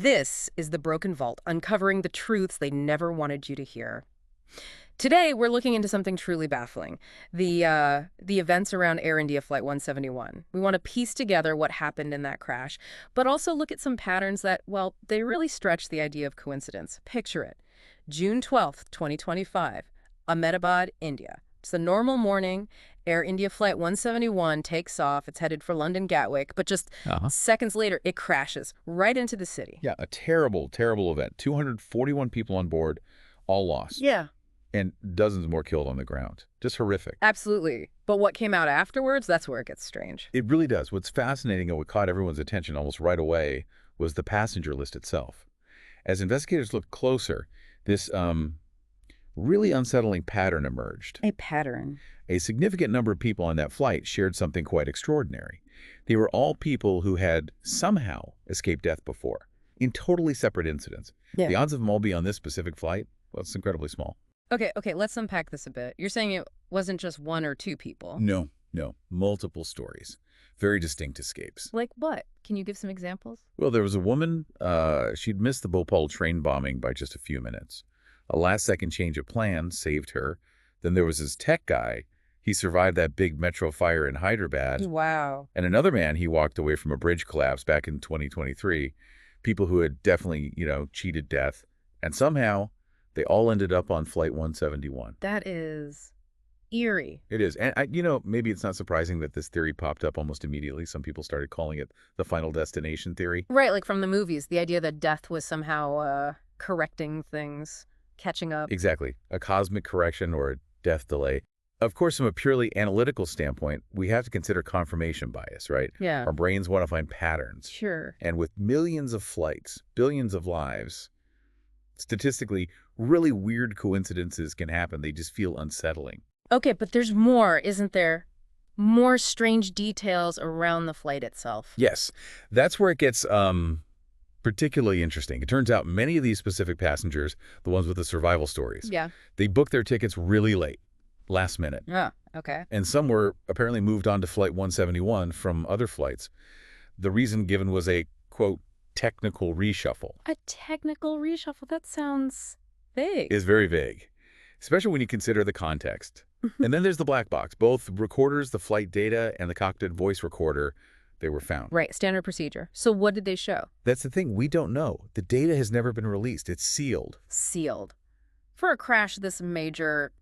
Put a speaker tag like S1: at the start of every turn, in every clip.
S1: This is The Broken Vault, uncovering the truths they never wanted you to hear. Today, we're looking into something truly baffling, the events around Air India Flight 171. We want to piece together what happened in that crash, but also look at some patterns that, well, they really stretch the idea of coincidence. Picture it. June 12th, 2025, Ahmedabad, India. It's a normal morning. Air India Flight 171 takes off. It's headed for London Gatwick, but just seconds later, it crashes right into the city.
S2: Yeah, a terrible, terrible event. 241 people on board, all lost.
S1: Yeah.
S2: And dozens more killed on the ground. Just horrific.
S1: Absolutely. But what came out afterwards, that's where it gets strange.
S2: It really does. What's fascinating and what caught everyone's attention almost right away was the passenger list itself. As investigators looked closer, this really unsettling pattern emerged.
S1: A pattern.
S2: A significant number of people on that flight shared something quite extraordinary. They were all people who had somehow escaped death before, in totally separate incidents.
S1: Yeah.
S2: The odds of them all being on this specific flight, well, it's incredibly small.
S1: Okay, let's unpack this a bit. You're saying it wasn't just one or two people.
S2: No. Multiple stories. Very distinct escapes.
S1: Like what? Can you give some examples?
S2: Well, there was a woman, she'd missed the Bhopal train bombing by just a few minutes. A last-second change of plans saved her. Then there was this tech guy. He survived that big metro fire in Hyderabad.
S1: Wow.
S2: And another man, he walked away from a bridge collapse back in 2023. People who had definitely, cheated death. And somehow, they all ended up on Flight 171.
S1: That is eerie.
S2: It is. And, maybe it's not surprising that this theory popped up almost immediately. Some people started calling it the Final Destination theory.
S1: Right, like from the movies, the idea that death was somehow correcting things, catching up.
S2: Exactly. A cosmic correction or a death delay. Of course, from a purely analytical standpoint, we have to consider confirmation bias, right?
S1: Yeah.
S2: Our brains want to find patterns.
S1: Sure.
S2: And with millions of flights, billions of lives, statistically, really weird coincidences can happen. They just feel unsettling.
S1: Okay, but there's more, isn't there? More strange details around the flight itself.
S2: Yes. That's where it gets particularly interesting. It turns out many of these specific passengers, the ones with the survival stories,
S1: Yeah.
S2: they booked their tickets really late, last minute.
S1: Yeah, okay.
S2: And some were apparently moved on to Flight 171 from other flights. The reason given was a, quote, technical reshuffle.
S1: A technical reshuffle? That sounds vague.
S2: Is very vague, especially when you consider the context. And then there's the black box. Both recorders, the flight data, and the cockpit voice recorder, they were found.
S1: Right, standard procedure. So what did they show?
S2: That's the thing. We don't know. The data has never been released. It's sealed.
S1: Sealed. For a crash this major,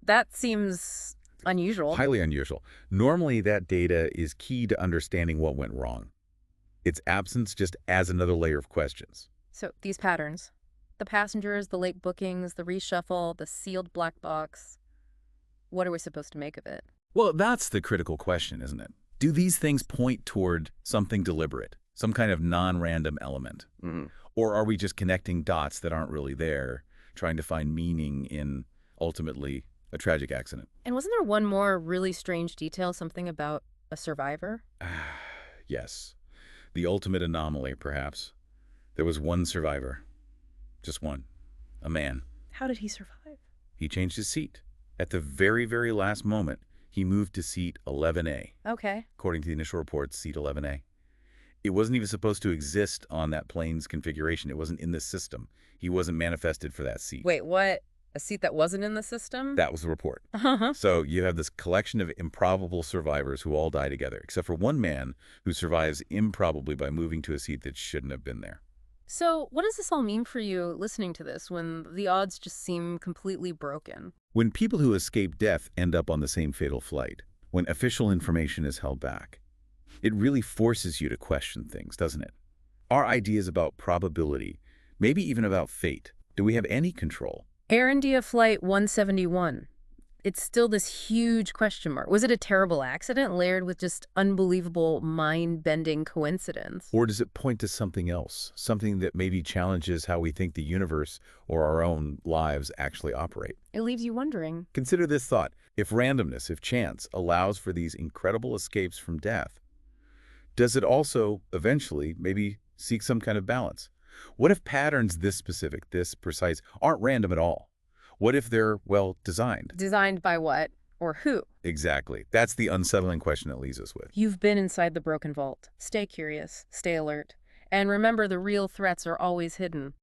S1: that seems unusual.
S2: Highly unusual. Normally, that data is key to understanding what went wrong. Its absence just adds another layer of questions.
S1: So these patterns, the passengers, the late bookings, the reshuffle, the sealed black box, what are we supposed to make of it?
S2: Well, that's the critical question, isn't it? Do these things point toward something deliberate, some kind of non-random element? Or are we just connecting dots that aren't really there, trying to find meaning in, ultimately, a tragic accident?
S1: And wasn't there one more really strange detail, something about a survivor?
S2: Yes. The ultimate anomaly, perhaps. There was one survivor. Just one. A man.
S1: How did he survive?
S2: He changed his seat. At the very, very last moment, he moved to seat 11A.
S1: Okay.
S2: According to the initial reports, seat 11A. It wasn't even supposed to exist on that plane's configuration. It wasn't in the system. He wasn't manifested for that seat.
S1: Wait, what? A seat that wasn't in the system?
S2: That was the report. So you have this collection of improbable survivors who all die together, except for one man who survives improbably by moving to a seat that shouldn't have been there.
S1: So what does this all mean for you listening to this when the odds just seem completely broken?
S2: When people who escape death end up on the same fatal flight, when official information is held back, it really forces you to question things, doesn't it? Our ideas about probability, maybe even about fate, do we have any control?
S1: Air India Flight 171. It's still this huge question mark. Was it a terrible accident layered with just unbelievable mind-bending coincidence?
S2: Or does it point to something else, something that maybe challenges how we think the universe or our own lives actually operate?
S1: It leaves you wondering.
S2: Consider this thought. If randomness, if chance, allows for these incredible escapes from death, does it also eventually maybe seek some kind of balance? What if patterns this specific, this precise, aren't random at all? What if they're, well, designed?
S1: Designed by what or who?
S2: Exactly. That's the unsettling question it leaves us with.
S1: You've been inside the broken vault. Stay curious, stay alert, And remember, the real threats are always hidden.